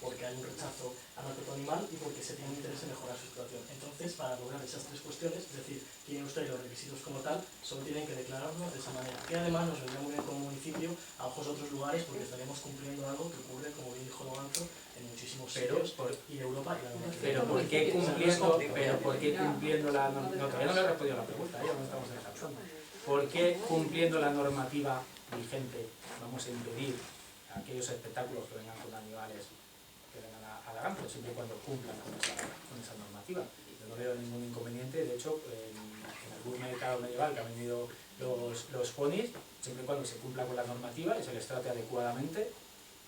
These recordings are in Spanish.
porque hay un rechazo al maltrato animal y porque se tiene un interés en mejorar su situación. Entonces, para lograr esas tres cuestiones, es decir, tienen ustedes los requisitos como tal, solo tienen que declararnos de esa manera, que además nos vendría muy bien como municipio a ojos de otros lugares, porque estaríamos cumpliendo algo que ocurre, como bien dijo Loganzo, en muchísimos sitios y de Europa y la normativa. Pero ¿por qué cumpliendo la normativa? No, todavía no le he respondido a la pregunta, ya no estamos en esa zona. ¿Por qué cumpliendo la normativa vigente vamos a impedir aquellos espectáculos que vengan con animales que vengan a Daganzo, siempre y cuando cumplan con esa normativa? Yo no veo ningún inconveniente. De hecho, en algún mercado medieval que han venido los ponis, siempre y cuando se cumpla con la normativa y se les trate adecuadamente,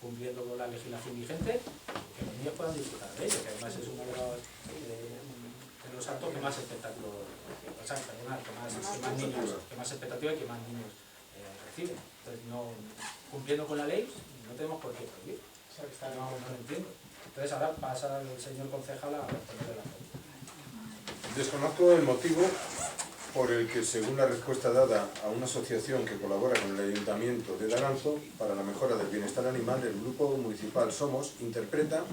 cumpliendo con la legislación vigente, que los niños puedan disfrutar de ello, que además es uno de los actos que más espectáculo, o sea, perdonad, que más expectativa y que más niños reciben. Entonces, cumpliendo con la ley, no tenemos por qué prohibir. No lo entiendo. Entonces ahora pasa el señor concejal a responderle la pregunta. Desconozco el motivo por el que, según la respuesta dada a una asociación que colabora con el Ayuntamiento de Daganzo para la mejora del bienestar animal, el Grupo Municipal Somos interpreta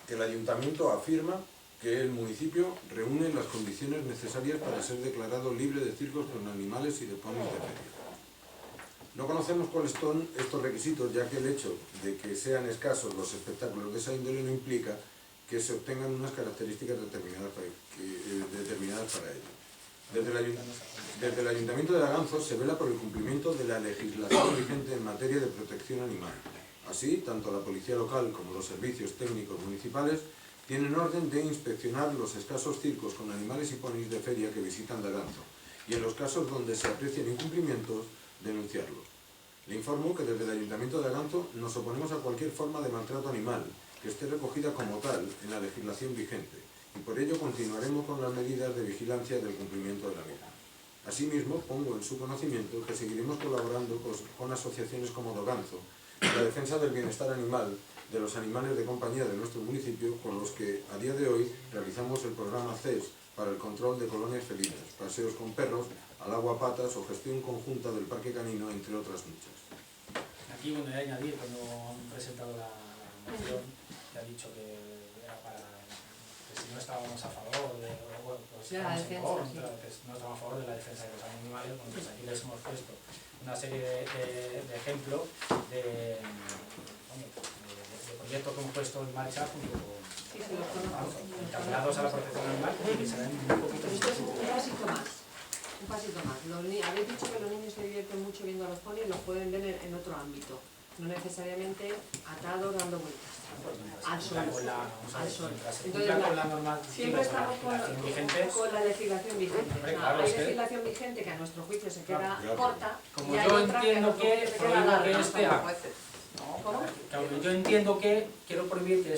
que el Ayuntamiento afirma que el municipio reúne las condiciones necesarias para ser declarado libre de circos con animales y de ponis de feria. No conocemos cuáles son estos requisitos, ya que el hecho de que sean escasos los espectáculos de esa índole no implica que se obtengan unas características determinadas para ello. Desde el Ayuntamiento de Daganzo se vela por el cumplimiento de la legislación vigente en materia de protección animal. Así, tanto la policía local como los servicios técnicos municipales tienen orden de inspeccionar los escasos circos con animales y ponis de feria que visitan Daganzo, y en los casos donde se aprecien incumplimientos, denunciarlos. Le informo que desde el Ayuntamiento de Daganzo nos oponemos a cualquier forma de maltrato animal que esté recogida como tal en la legislación vigente, y por ello continuaremos con las medidas de vigilancia del cumplimiento de la misma. Asimismo, pongo en su conocimiento que seguiremos colaborando con asociaciones como Daganzo en la defensa del bienestar animal de los animales de compañía de nuestro municipio, con los que a día de hoy realizamos el programa CES para el control de colonias felinas, paseos con perros, al agua a patas o gestión conjunta del parque canino, entre otras muchas. Aquí, bueno, he de añadir, cuando han presentado la moción, que ha dicho que era que si no estábamos a favor de, pues estábamos en contra, que no estábamos a favor de la defensa de los animales. Bueno, pues aquí les hemos puesto una serie de ejemplos de proyectos que hemos puesto en marcha junto con encaminados a la protección animal y que se ven un poquito. Esto es un pasito más. Un pasito más. Habéis dicho que los niños se divierten mucho viendo a los ponis, los pueden ver en otro ámbito, no necesariamente atados dando vueltas al sol. Entonces, siempre estamos con la legislación vigente. O sea, hay legislación vigente que a nuestro juicio se queda corta. Como yo entiendo que yo entiendo que quiero prohibir que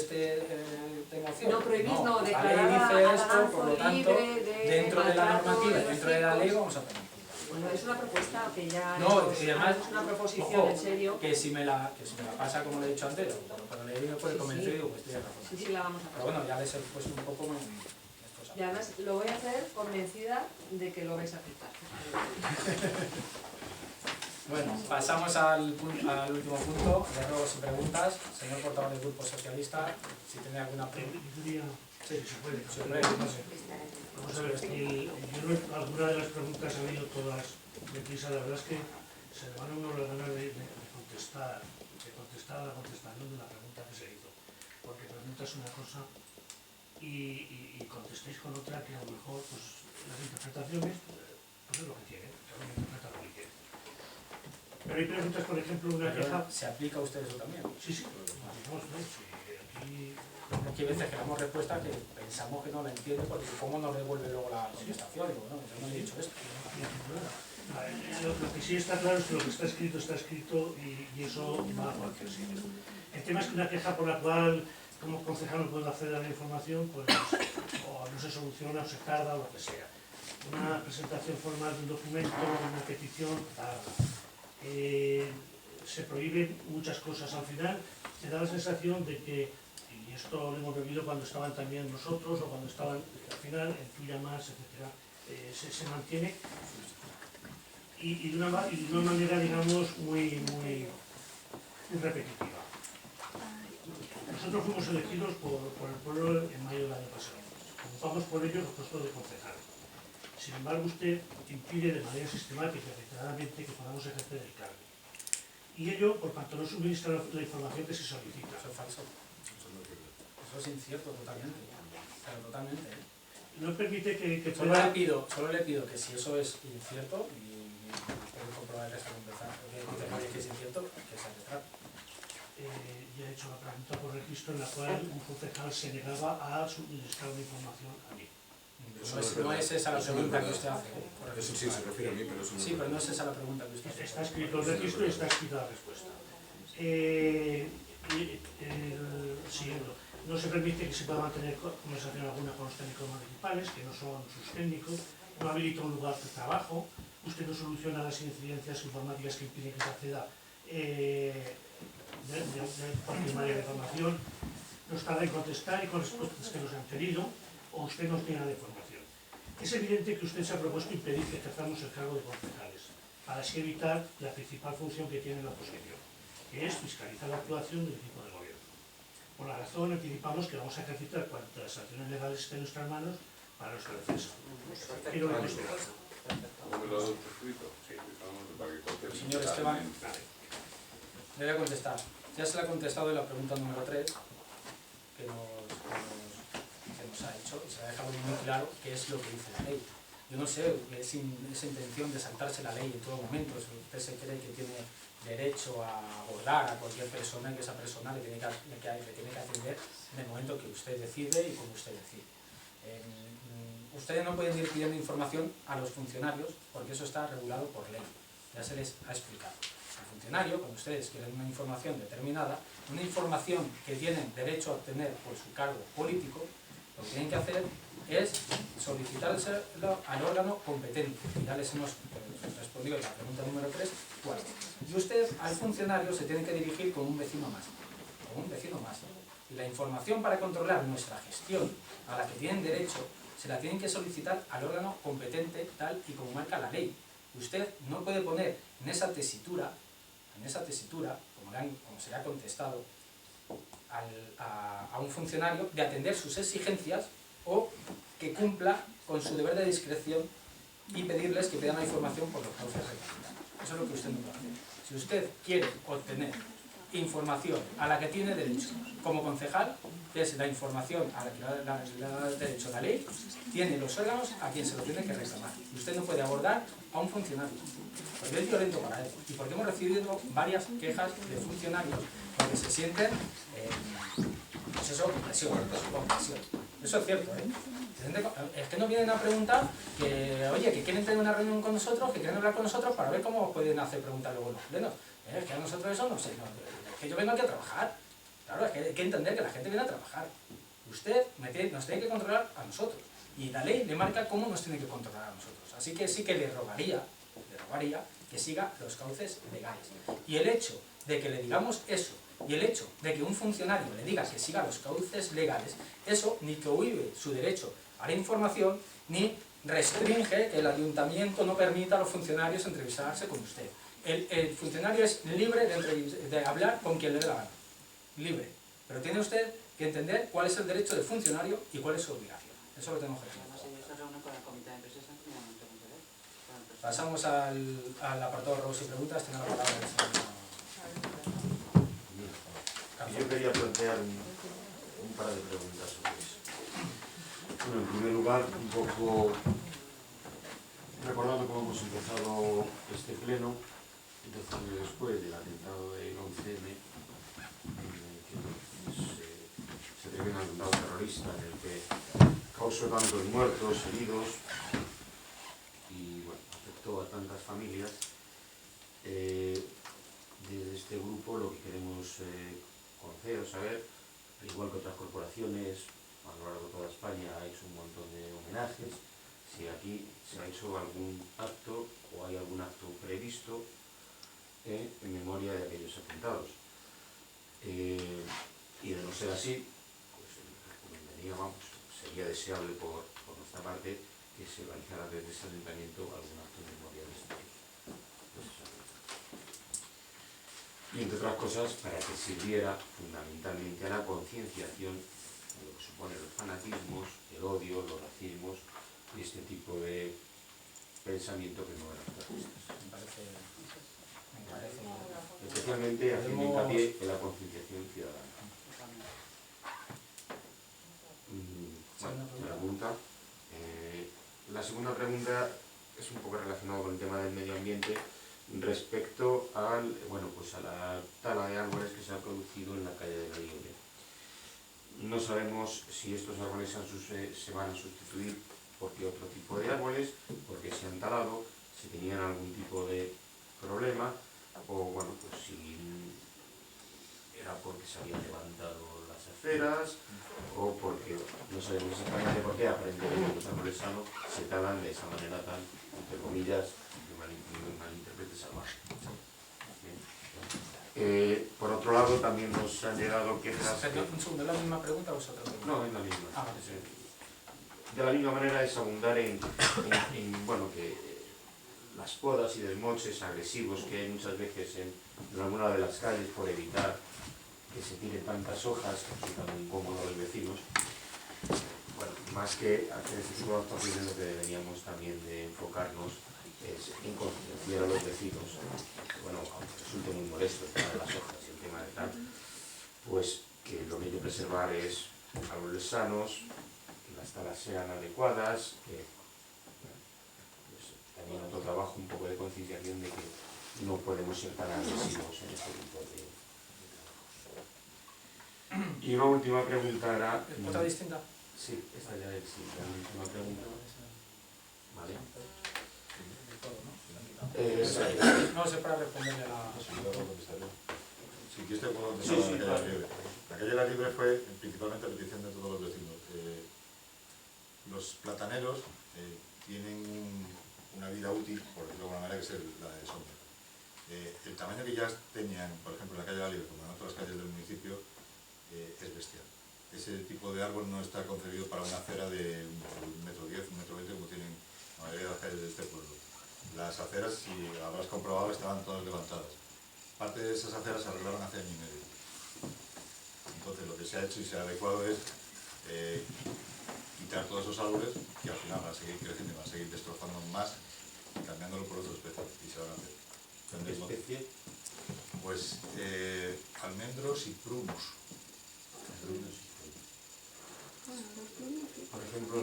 tenga opción. No prohibir, no, declarar la ley dice esto, por lo tanto, dentro de la normativa y dentro de la ley vamos a poner. Bueno, es una propuesta que ya y además, es una proposición en serio. Que si me la pasa, como le he dicho antes, cuando le digo por el convencido, digo, pues estoy de razón. Sí, la vamos a pasar. Pero bueno, ya les he puesto un poco más. Y además lo voy a hacer convencida de que lo vais a aceptar. Bueno, pasamos al último punto, de nuevo sin preguntas. Señor portavoz del Grupo Socialista, si tiene alguna pregunta. Sí, se puede. Vamos a ver, algunas de las preguntas han ido todas deprisa. La verdad es que se le van a uno las ganas de contestar a la contestación de una pregunta que se hizo. Porque preguntas una cosa y contestéis con otra que a lo mejor pues, las interpretaciones pues es lo que tienen, cada uno interpreta lo que quiere. Pero hay preguntas, por ejemplo, una queja... ¿Se aplica a usted eso también? Sí, vamos a ver, aquí... Aquí hay veces que damos respuesta que pensamos que no la entiende porque ¿cómo nos devuelve luego la contestación? Digo, no, yo no he dicho esto. Lo que sí está claro es que lo que está escrito y eso va a cualquier sitio. El tema es que una queja por la cual como concejal no puedo acceder a la información, pues o no se soluciona o se tarda o lo que sea. Una presentación formal de un documento, una petición, tarda. Se prohíben muchas cosas. Al final se da la sensación de que, y esto lo hemos vivido cuando estaban también nosotros o cuando estaban, al final en Tuya Más, etcétera, se mantiene y de una manera, digamos, muy repetitiva. nosotros fuimos elegidos por el pueblo en mayo del año pasado. Ocupamos por ello los puestos de concejal. Sin embargo, usted impide de manera sistemática y reiteradamente que podamos ejercer el cargo. Y ello por cuanto no suministra la información que se solicita. Eso es falso. Eso es incierto totalmente. Pero totalmente. No permite que Solo le pido que si eso es incierto, y puedo comprobar el resto de empezar, que es incierto, que se retrate. Ya he hecho la pregunta por registro en la cual un concejal se negaba a suministrar una información a mí. No es esa la pregunta que usted hace. Eso sí se refiere a mí, pero eso no. Sí, pero no es esa la pregunta que usted hace. Está escrito el registro y está escrita la respuesta. Siguiendo, no se permite que se pueda mantener conversación alguna con los técnicos municipales, que no son sus técnicos, no habilita un lugar de trabajo, usted no soluciona las incidencias informáticas que impiden que se acceda de cualquier manera de información, nos tarda en contestar y con respuestas que nos han pedido, o usted nos niega la información. Es evidente que usted se ha propuesto impedir que ejerzamos el cargo de concejales, para así evitar la principal función que tiene la oposición, que es fiscalizar la actuación del equipo de gobierno. Por la razón, anticipamos que vamos a ejercitar cuantas acciones legales estén en nuestras manos para nuestra defensa. Quiero la cuestión. Señor Esteban, le voy a contestar. Ya se le ha contestado en la pregunta número 3 que nos ha hecho, y se ha dejado muy claro qué es lo que dice la ley. Yo no sé, es intención de saltarse la ley en todo momento. Si usted se cree que tiene derecho a abordar a cualquier persona y que esa persona le tiene que atender en el momento que usted decide y como usted decide. Ustedes no pueden ir pidiendo información a los funcionarios porque eso está regulado por ley. Ya se les ha explicado. Al funcionario, cuando ustedes quieren una información determinada, una información que tienen derecho a obtener por su cargo político, lo que tienen que hacer es solicitárselo al órgano competente. Ya les hemos respondido en la pregunta número 3, ¿cuál? Y usted al funcionario se tiene que dirigir como un vecino más. Como un vecino más. Y la información para controlar nuestra gestión, a la que tienen derecho, se la tienen que solicitar al órgano competente tal y como marca la ley. Usted no puede poner en esa tesitura, como se le ha contestado a un funcionario, de atender sus exigencias o que cumpla con su deber de discreción y pedirles que pidan la información por los cauces reglamentarios. Eso es lo que usted no puede hacer. Si usted quiere obtener información a la que tiene derecho como concejal, que es la información a la que le da derecho la ley, tiene los órganos a quien se lo tiene que reclamar. Y usted no puede abordar a un funcionario, porque es violento para él. Y porque hemos recibido varias quejas de funcionarios donde se sienten, pues eso, compresión. Eso es cierto, ¿eh? Es que nos vienen a preguntar que, oye, que quieren tener una reunión con nosotros, que quieren hablar con nosotros para ver cómo pueden hacer preguntas luego los plenos. Es que a nosotros eso no sé, es que yo vengo aquí a trabajar. Claro, es que hay que entender que la gente viene a trabajar. Usted nos tiene que controlar a nosotros. Y la ley le marca cómo nos tiene que controlar a nosotros. Así que sí que le rogaría que siga los cauces legales. Y el hecho de que le digamos eso, y el hecho de que un funcionario le diga que siga los cauces legales, eso ni cohíbe su derecho a la información, ni restringe que el ayuntamiento no permita a los funcionarios entrevistarse con usted. El funcionario es libre de hablar con quien le dé la gana. Libre. Pero tiene usted que entender cuál es el derecho del funcionario y cuál es su obligación. Eso lo tenemos que hacer. Pasamos al apartado de robos y preguntas. Tiene la palabra el señor. Yo quería plantear un par de preguntas sobre eso. Bueno, en primer lugar, un poco recordando cómo hemos empezado este pleno, 12 años después del atentado del 11M, en el que se termina un atentado terrorista en el que causó tantos muertos, heridos y bueno, afectó a tantas familias. Desde este grupo lo que queremos conocer o saber, al igual que otras corporaciones a lo largo de toda España ha hecho un montón de homenajes, si aquí se ha hecho algún acto o hay algún acto previsto en memoria de aquellos atentados. Y de no ser así, pues sería deseable por nuestra parte que se realizara desde ese ayuntamiento algún acto en memoria de este. y entre otras cosas para que sirviera fundamentalmente a la concienciación de lo que supone los fanatismos, el odio, los racismos y este tipo de pensamiento que no eran terroristas. Me parece Especialmente haciendo hincapié en la concienciación ciudadana. Bueno, pregunta. La segunda pregunta es un poco relacionada con el tema del medio ambiente respecto al, pues a la tala de árboles que se ha producido en la calle de la Liebre. No sabemos si estos árboles se van a sustituir por qué otro tipo de árboles, porque se han talado, si tenían algún tipo de problema, o bueno, pues si era porque se habían levantado las aceras, o porque no sabemos exactamente por qué, aparentemente los árboles sanos se talan de esa manera tan, entre comillas, de malinterprete salvaje. Por otro lado, también nos han llegado quejas... Un segundo, ¿es la misma pregunta o es otra pregunta? No, es la misma. Ah, vale. De la misma manera es abundar en bueno, que las podas y desmoches agresivos que hay muchas veces en alguna de las calles por evitar que se tiren tantas hojas que resultan muy incómodo a los vecinos. Bueno, más que hacer este tipo de actuaciones, lo que deberíamos también de enfocarnos es en concienciar a los vecinos, bueno, aunque resulte muy molesto el tema de las hojas y el tema de tal, pues que lo que hay que preservar es árboles sanos, que las talas sean adecuadas, que pues, también otro trabajo, un poco de concienciación de que no podemos ser tan agresivos en este tipo de trabajos. Y una última pregunta era... ¿Otra distinta? Sí, esta ya es la última pregunta. Vale. No sé para responderle a la... Si quieres te puedo Sí, contestar claro. la calle Libre. La calle La Libre fue principalmente a petición de todos los vecinos. Los plataneros tienen una vida útil, por decirlo de alguna manera, que es la de sombra. El tamaño que ya tenían, por ejemplo, en la calle La Libre, como en otras calles del municipio, es bestial. Ese tipo de árbol no está concebido para una acera de 1,10 m, 1,20 m, como tienen la mayoría de las calles de este pueblo. Las aceras, si habrás comprobado, estaban todas levantadas. Parte de esas aceras se arreglaron hace año y medio. Entonces lo que se ha hecho y se ha adecuado es quitar todos esos árboles que al final van a seguir creciendo y van a seguir destrozando más, cambiándolo por otros especies, y se van a hacer. ¿Qué especie? Pues almendros y prunus. Por ejemplo,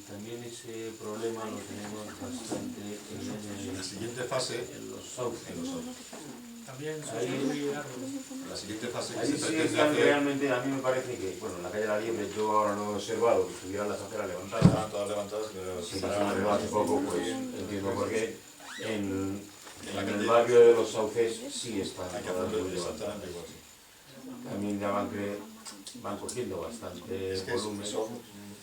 también ese problema lo tenemos bastante En la siguiente fase, en los sauces. También sustituir árboles. la siguiente fase que Ahí se sí pretende están hacer, realmente, a mí me parece que, bueno, en la calle de la Liebre yo ahora no he observado que estuvieran las aceras levantadas. estaban todas levantadas, pero Si las han arreglado hace poco, pues entiendo por qué. En la el calle barrio de los sauces sí están hay que todas hacerlo muy levantadas. exactamente igual. Sí. También ya van cogiendo bastante Es que volumen. son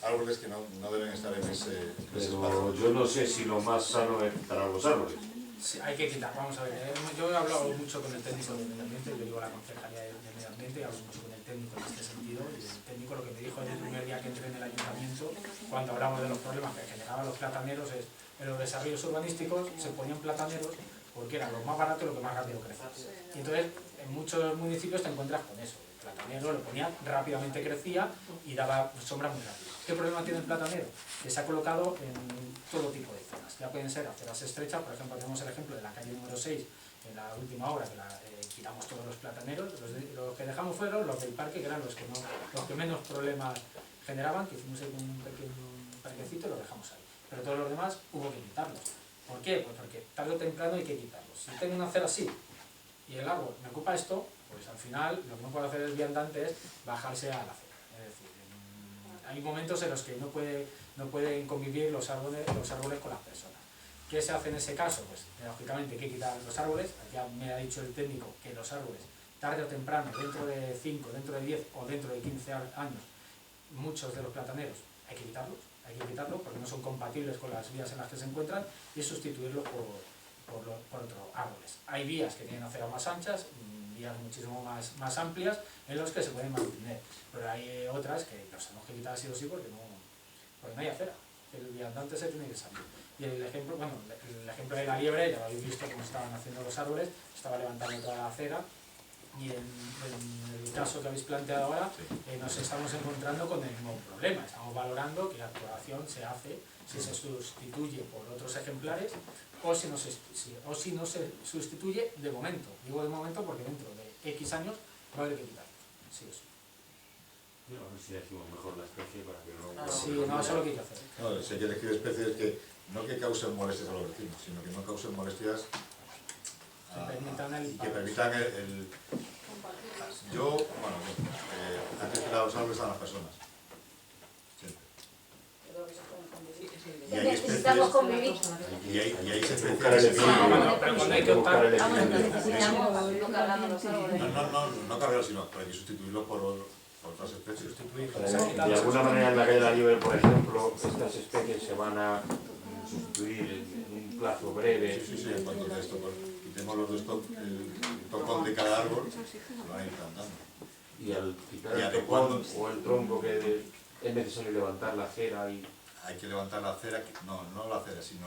árboles que no deben estar en ese Pero espacio. yo no sé si lo más sano es quitar los árboles. Sí, hay que quitar, vamos a ver. Yo he hablado mucho con el técnico de medio ambiente, yo digo la concejalía de medio ambiente, hablo mucho con el técnico en este sentido, y el técnico lo que me dijo el primer día que entré en el ayuntamiento, cuando hablamos de los problemas que generaban los plataneros, es en los desarrollos urbanísticos se ponían plataneros porque eran los más baratos y lo que más rápido crecía. Y entonces en muchos municipios te encuentras con eso. El platanero lo ponía, rápidamente crecía y daba sombra muy rápido. ¿Qué problema tiene el platanero? Que se ha colocado en todo tipo de zonas. Ya pueden ser aceras estrechas, por ejemplo, tenemos el ejemplo de la calle número 6, en la última obra, que quitamos todos los plataneros, los que dejamos fueron los del parque, que eran los que menos problemas generaban, que hicimos ahí con un pequeño parquecito y lo dejamos ahí. Pero todos los demás hubo que quitarlos. ¿Por qué? Pues porque tarde o temprano hay que quitarlos. Si tengo una acera así y el árbol me ocupa esto, pues al final lo que no puede hacer el viandante es bajarse a la acera. Es decir, hay momentos en los que no pueden convivir los árboles con las personas. ¿Qué se hace en ese caso? Pues lógicamente hay que quitar los árboles. Ya me ha dicho el técnico que los árboles, tarde o temprano, dentro de 5, dentro de 10 o dentro de 15 años, muchos de los plataneros hay que quitarlos porque no son compatibles con las vías en las que se encuentran y sustituirlos por otros árboles. Hay vías que tienen aceras más anchas, vías muchísimo más amplias en los que se pueden mantener, pero hay otras que los tenemos que quitar sí o sí porque no hay acera. El viandante se tiene que salir. Y el ejemplo de la Liebre, ya lo habéis visto cómo estaban haciendo los árboles, estaba levantando toda la acera Y en el caso que habéis planteado ahora, nos estamos encontrando con el mismo problema. Estamos valorando que la actuación se hace si se sustituye por otros ejemplares o si no se sustituye de momento. Digo de momento porque dentro de X años va a haber que quitarlo. Sí o sí. Bueno, a ver si decimos mejor la especie para que no... Sí, no, eso es lo que hay que hacer. No, si hay que elegir especies que no que causen molestias a los vecinos, sino que no causen molestias y que permitan el... Yo, bueno, antes que los árboles están las personas. Siempre. Y hay necesitamos convivir. Y hay especies buscar el que equilibrio. Pero cuando hay que optar... Necesitamos no cargando los árboles. no cargarlos, sino para que sustituirlos por otras especies. De alguna manera en la calle de la Libre, por ejemplo, estas especies se van a sustituir en un plazo breve. Sí, en cuanto a esto, quitemos los dos el tocón de cada árbol, se van a ir plantando. Y al quitar Y el tocón o el tronco que es necesario levantar la acera y... Hay que levantar la acera, no la acera, sino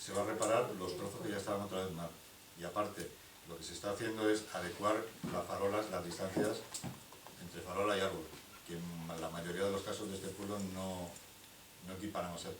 se va a reparar los trozos que ya estaban otra vez mal. Y aparte, lo que se está haciendo es adecuar las farolas, las distancias entre farola y árbol, que en la mayoría de los casos de este pueblo no equiparamos. O sea,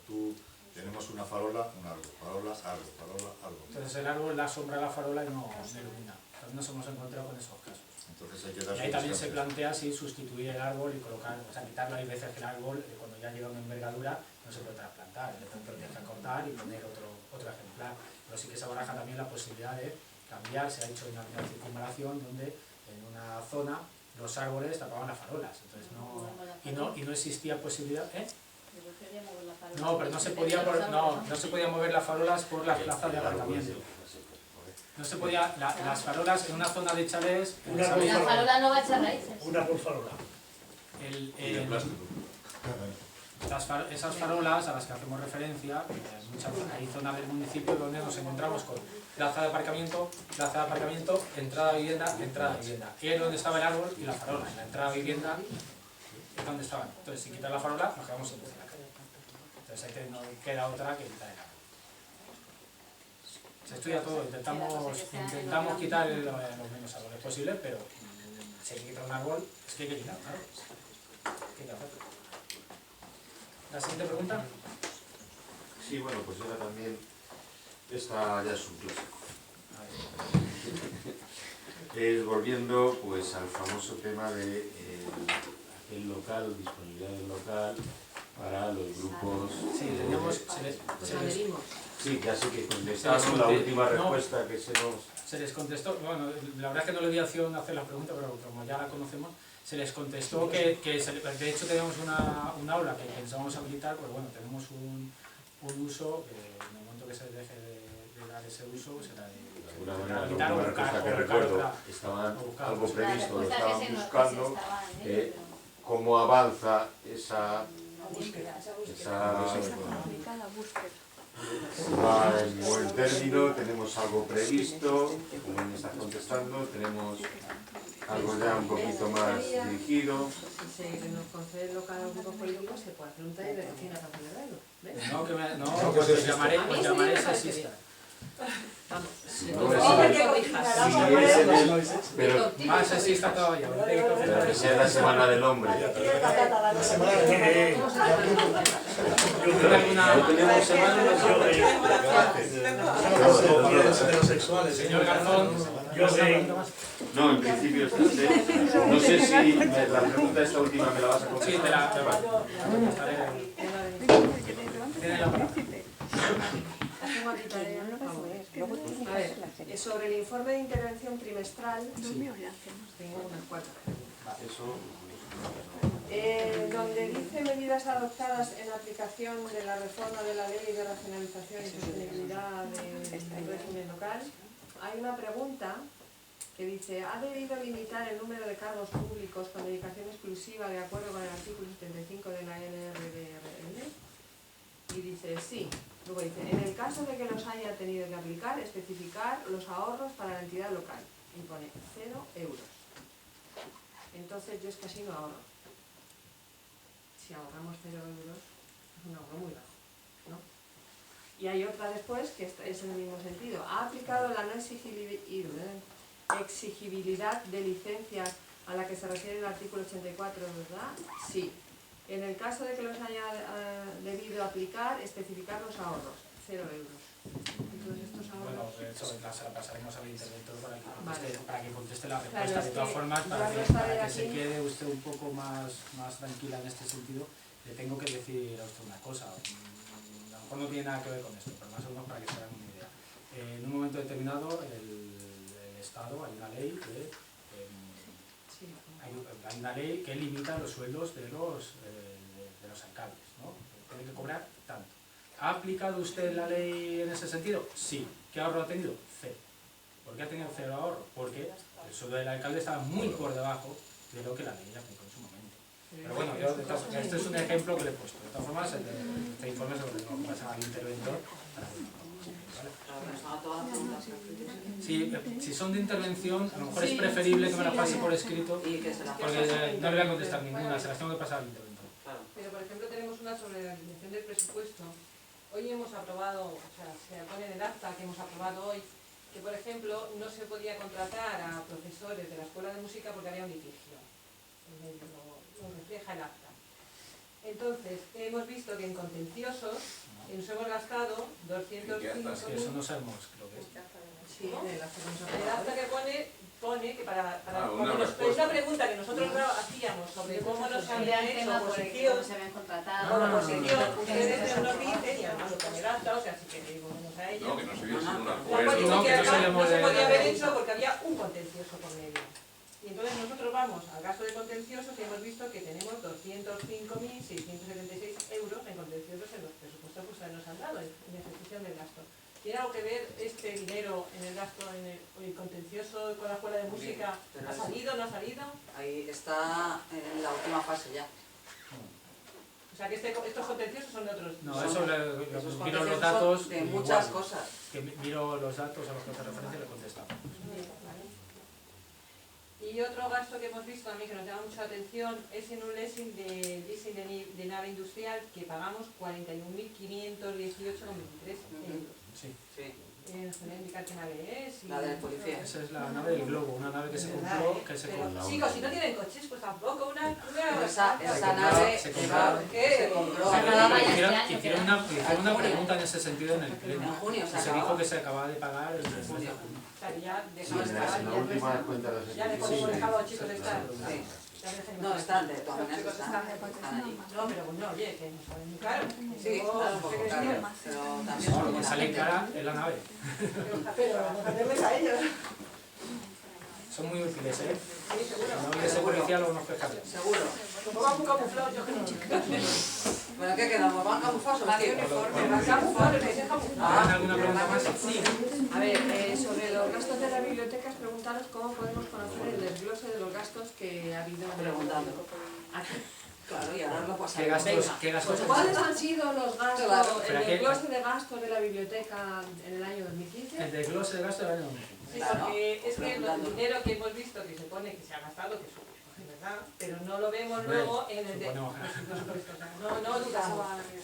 tenemos una farola, un árbol, farola, árbol, farola, árbol. Entonces el árbol la sombra de la farola y no ilumina. Entonces nos hemos encontrado con esos casos. Entonces hay que dar Y ahí también se plantea si sustituir el árbol y colocar, o sea, quitarlo. Hay veces que el árbol, cuando ya llega a una envergadura, no se puede trasplantar, de tanto lo tienes que cortar y poner otro ejemplar. Pero sí que se baraja también la posibilidad de cambiar. Se ha hecho una circunvalación donde en una zona los árboles tapaban las farolas, entonces y no existía posibilidad, No, pero no se podía mover las farolas por las plazas de aparcamiento. No se podía, las farolas en una zona de chalés... La farola no va a echar raíces. Una por farola. Y el plástico. Esas farolas a las que hacemos referencia, hay zonas del municipio donde nos encontramos con plaza de aparcamiento, entrada de vivienda. Y es donde estaba el árbol y la farola. En la entrada de vivienda es donde estaban. Entonces, si quitas la farola, nos quedamos sin luz en la calle. Entonces, ahí no queda otra que quitar el árbol. Se estudia todo, intentamos quitar los menos árboles posibles, pero si hay que quitar un árbol, es que hay que quitar un árbol. ¿Qué hay que hacer? ¿La siguiente pregunta? Sí, bueno, pues ahora también, esta ya es un clásico. Es volviendo pues al famoso tema de el local, disponibilidad del local para los grupos... Sí, teníamos... Sí, ya sé que contestaron la última respuesta que se les contestó, bueno, la verdad es que no le di opción a hacer la pregunta, pero como ya la conocemos, se les contestó que de hecho tenemos una aula que pensábamos habilitar, pues bueno, tenemos un uso, en el momento que se deje de dar ese uso, será de habilitar o buscar estaban algo otra. previsto, lo estaban buscando, cómo avanza esa va en buen término, tenemos algo previsto, como me estás contestando, tenemos algo ya un poquito más dirigido. Si se nos concede el local a los grupos políticos, se puede hacer un taller de cocina para celebrarlo. No, pues os llamaré sexista. Pero más sexista todavía. Pero que sea la semana del hombre. La semana de... No tenemos semana heterosexuales. Señor Garzón, no, en principio está usted. No sé si la pregunta esta última me la vas a contestar. sí, te la A ver, sobre el informe de intervención trimestral, tengo unas cuantas. Donde dice medidas adoptadas en aplicación de la reforma de la Ley de Racionalización y Sostenibilidad del régimen local, hay una pregunta que dice: ¿ha debido limitar el número de cargos públicos con dedicación exclusiva de acuerdo con el artículo 75 de la NRDRL? Y dice sí. Luego dice: en el caso de que los haya tenido que aplicar, especificar los ahorros para la entidad local. Y pone 0 euros. Entonces yo es que así no ahorro. Si ahorramos 0 euros, es un ahorro muy bajo, ¿no? Y hay otra después que es en el mismo sentido. Ha aplicado la no exigibilidad exigibilidad de licencias a la que se refiere el artículo 84, ¿verdad? Sí. En el caso de que los haya debido aplicar, especificar los ahorros, 0 euros. Entonces estos Bueno, ahorros... eso se la pasaremos al interventor Vale. para que conteste la respuesta. Claro, es de todas que formas, ya para no que estaré se aquí. quede usted un poco más tranquila en este sentido, le tengo que decir a usted una cosa. A lo mejor no tiene nada que ver con esto, pero más o menos para que se hagan una idea. En un momento determinado, el Estado, hay una ley que... Hay una ley que limita los sueldos de los alcaldes, ¿no? Tienen que cobrar tanto. ¿Ha aplicado usted la ley en ese sentido? Sí. ¿Qué ahorro ha tenido? Cero. ¿Por qué ha tenido cero ahorro? Porque el sueldo del alcalde estaba muy por debajo de lo que la ley aplicó en su momento. Pero bueno, este es un ejemplo que le he puesto. De todas formas, este informe se lo tengo que pasar al interventor para que si son de intervención, a lo mejor es preferible que me las pase por escrito, porque no le voy a contestar ninguna, se las tengo que pasar al interventor. Pero por ejemplo tenemos una sobre la liquidación del presupuesto. Hoy hemos aprobado, o sea, se pone en el acta que hemos aprobado hoy, que por ejemplo no se podía contratar a profesores de la escuela de música porque había un litigio. Lo refleja el acta. Entonces, hemos visto que en contenciosos nos hemos gastado 205.000. Es que eso no sabemos, creo que es. Sí, el acta que pone que para una es una pregunta que nosotros hacíamos sobre cómo nos habían hecho oposición, se habían contratado. como oposición, ustedes nos dicen, y además lo pone el acta, o sea, si queréis volvemos a ello. No, que no se hubiese un La acuerdo. política No, que no no se sabíamos podía de- haber hecho porque había un contencioso por medio. Y entonces nosotros vamos al gasto de contenciosos y hemos visto que tenemos 205.676 euros en contenciosos en los presupuestos que ustedes nos han dado en ejecución del gasto. ¿Tiene algo que ver este dinero en el gasto, en el contencioso con la escuela de música? ¿Ha salido, no ha salido? Ahí está en la última fase ya. O sea que estos contenciosos son de otros. No, Son- eso Esos miro los contenciosos datos son de igual, muchas cosas. que miro los datos a los que hace referencia y le contestamos. Y otro gasto que hemos visto también que nos llama mucho la atención es en un leasing de nave industrial que pagamos 41.518,23 euros. Sí. Sí. ¿Nos podría indicar qué nave es? La del policía. Esa es la nave del globo, una nave que se ¿Verdad, compró, eh? que se Pero, compró. chicos, si no tienen coches, pues tampoco una Pero esa compraba- nave se se compraba- compró Hicieron una pregunta en ese sentido en el pleno. en junio. Y se dijo que se acababa de pagar el mes de junio. O sea, que ya Sí, dejamos en estar, la última cuenta de los ya le podemos dejar a los chicos de estar. Sí. Ya dejen No, estar. están de todas maneras, están allí. No, pero bueno, oye, que nos ponen muy claro. Sí, claro, un poco caro, pero también No, lo que sale cara es la nave. Pero vamos a hacerles a ellos. Son muy útiles, ¿eh? Sí, seguro. Si no hubiese policía lo vamos a pescar. seguro. Como vamos camuflados, yo que no. Bueno, ¿qué quedamos? ¿Van camuflados o qué? Van camuflados, que se camuflados. ¿Tienen alguna pregunta más? Sí. A ver, sobre los gastos de la biblioteca, es preguntaros cómo podemos conocer el desglose de los gastos que ha habido en Preguntando. aquí. Claro, y ahora lo pasamos. ¿Qué gastos? Pues, ¿cuáles han sido los gastos, Claro. Pero el aquí- desglose de gastos de la biblioteca en el año 2015? El desglose de gasto del año 2015. Sí, Claro, porque es que el preguntando. dinero que hemos visto que se pone que se ha gastado, que es verdad, pero no lo vemos Hombre, luego en el suponemos. presupuesto. O sea,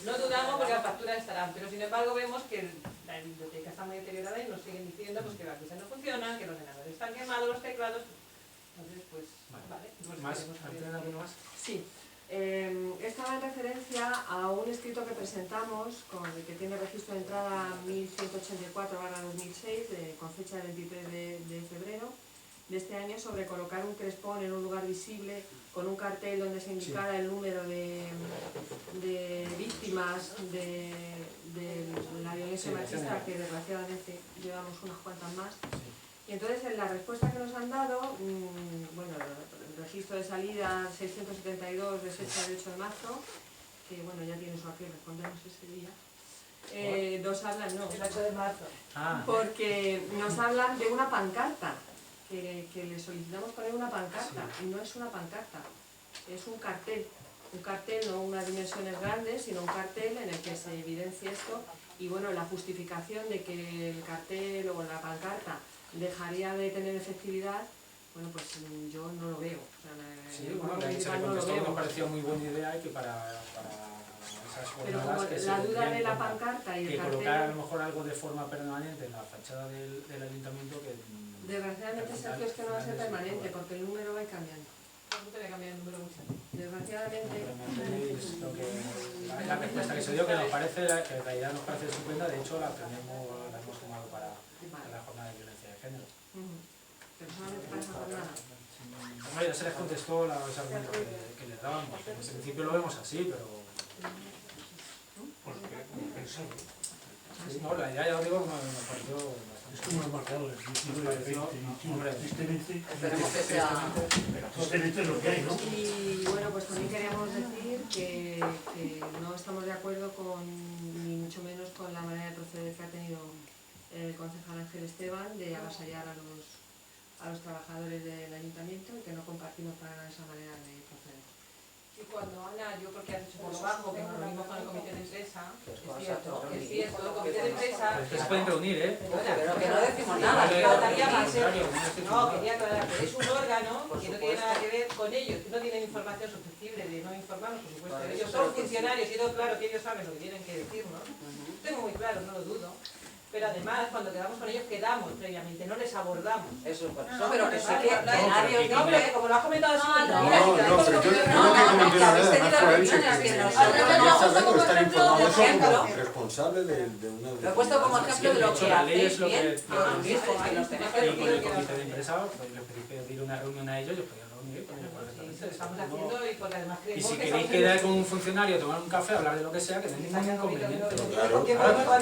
no dudamos porque las facturas estarán, pero sin embargo vemos que la biblioteca está muy deteriorada y nos siguen diciendo pues, que las mesas no funcionan, que los ordenadores están quemados, los teclados. Entonces, pues, vale. Pues ¿Más? queremos saber. ¿Tienen alguno más? Sí. Esta va en referencia a un escrito que presentamos, que tiene registro de entrada 1184/2006, con fecha del 23 de febrero de este año, sobre colocar un crespón en un lugar visible con un cartel donde se indicara el número de víctimas de la violencia machista, que desgraciadamente llevamos unas cuantas más. Y entonces en la respuesta que nos han dado, bueno, el registro de salida 672 de fecha del 8 de marzo, que bueno, ya tiene su aquel, respondemos ese día. Nos hablan, no, el 8 de marzo, porque nos hablan de una pancarta, que le solicitamos poner una pancarta, y no es una pancarta, es un cartel, no unas dimensiones grandes, sino un cartel en el que se evidencia esto, y bueno, la justificación de que el cartel o la pancarta dejaría de tener efectividad, bueno, pues yo no lo veo. O sea, Sí, bueno, que se le contestó que nos parecía muy buena idea y que para esas Pero jornadas como que se la duda tendrían de en la cuenta. pancarta y el Que colocar a cartel, lo mejor algo de forma permanente en la fachada del ayuntamiento que... desgraciadamente Sergio es que no va a ser permanente porque el número va a ir cambiando. No te voy a cambiar el número mucho. Desgraciadamente, Es lo que, la respuesta que se dio, que nos parece, que en realidad nos parece estupenda, de hecho la hemos tomado para la jornada de violencia de género. pero solamente para esa jornada. Bueno, ya se les contestó los argumentos que les dábamos. En principio lo vemos así, pero... Porque pensado. Sí, no, la idea ya os digo, nos pareció bastante... Es como lo marcado el 19, 20, 21, tristemente. Esperemos que sea... Tristemente es lo que hay, ¿no? Y bueno, pues también queríamos decir que no estamos de acuerdo con, ni mucho menos con la manera de proceder que ha tenido el concejal Ángel Esteban de avasallar a los trabajadores del ayuntamiento y que no compartimos para nada esa manera de proceder. Y cuando Ana, yo creo que has hecho por lo bajo, que nos reunimos con el comité de empresa, es cierto, el comité de empresa... Pero es que se pueden reunir, ¿eh? Pero que no decimos nada. Faltaría más, no, quería aclarar, que es un órgano que no tiene nada que ver con ellos, que no tienen información susceptible de no informarnos, por supuesto. Ellos son funcionarios y tengo claro que ellos saben lo que tienen que decirnos. Tengo muy claro, no lo dudo. Pero además, cuando quedamos con ellos, quedamos previamente, no les abordamos. Eso es por eso, pero que sí que nadie os No, hombre, como lo has comentado así, pero yo no quiero comentar nada, además por ahí que estar informados como responsable de una... Lo he puesto como ejemplo de lo que la ley hacéis es lo bien, que... que los tenéis que Y con el decir. comité de empresa, pues les pedí pedir una reunión a ellos, yo podía reunir con ellos Sí, lo estamos haciendo y porque además Y creemos si que queréis estamos quedar con un funcionario, tomar un café, hablar de lo que sea, que no hay ningún inconveniente. Claro.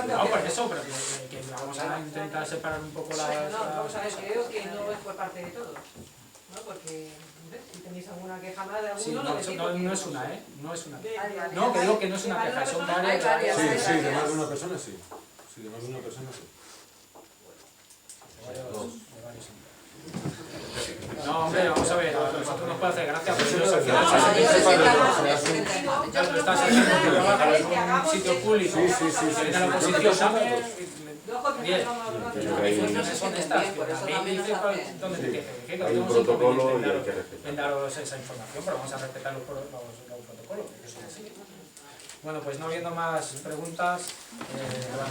No, por eso, pero que vamos a intentar separar un poco las... No, vamos a ver, creo que no es por parte de todos, ¿no? Porque, ¿ves? Si tenéis alguna queja más de alguno, Sí, lo no, decís no, porque- no es una, ¿eh? No es una. De- No, que digo que no es una de queja, son varias varias. varias. Sí, sí, de más de una persona sí. Sí, de más de una persona sí. No, hombre, vamos a ver, a nosotros nos puede hacer gracia, pero si los No, accionistas... yo sé que Ya lo estás haciendo porque trabajas en un sitio público, Sí, sí, sí, que sí, viene a la sí. oposición, ¿sabes? Luego, Bien. Nosotros Son sí estas, también, por que eso la ley también dice nos cuál- hacen. dónde te quejes, que Hay un tenemos protocolo y inconveniente hay en que respetar. en daros esa información, pero vamos a respetar los protocolos, porque eso es así. Bueno, pues no habiendo más preguntas, levantamos